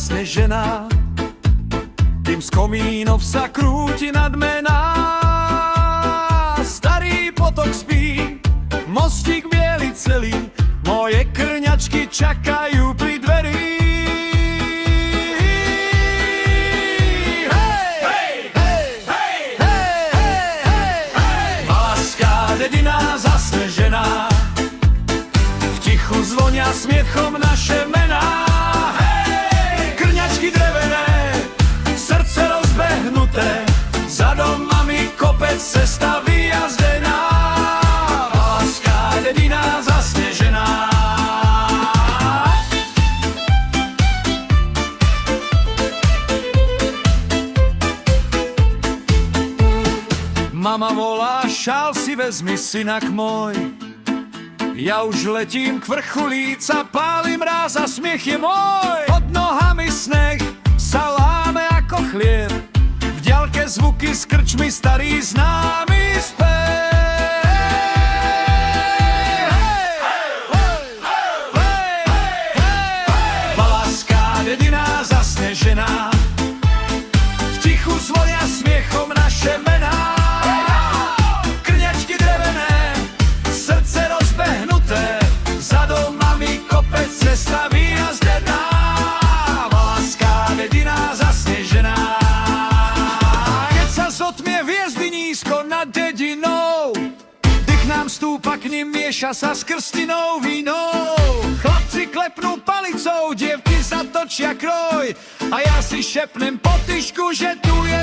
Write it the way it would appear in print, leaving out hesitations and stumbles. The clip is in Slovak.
zasnežená, kým z komínov sa krúti nadmená. Starý potok spí, mostík biely celý, moje krňačky čakajú pri dverí. Dedina zasnežená, v tichu zvonia smiechom naše mená. Hej, krňačky drevené, srdce rozbehnuté, za domami kopec, cesta vyjazdená. Valská dedina zasnežená. Mama volá, šál si vezmi, synak môj. Ja už letím k vrchu líca, pálim mráz a smiech je môj. Pod nohami sneh sa láme ako chlieb, v diaľke zvuky z krčmy, starý známy spev. Valská dedina zasnežená, v tichu zvonia smiechom naše mená. Cesta vyjazdená, Valská dedina zasnežená. Keď sa zotmie hviezdy nízko nad dedinou, dých nám stúpa, k nim mieša sa s krstinou vínou. Chlapci klepnú palicou, dievky zatočia kroj, a ja si šepnem po tyšku, že tu je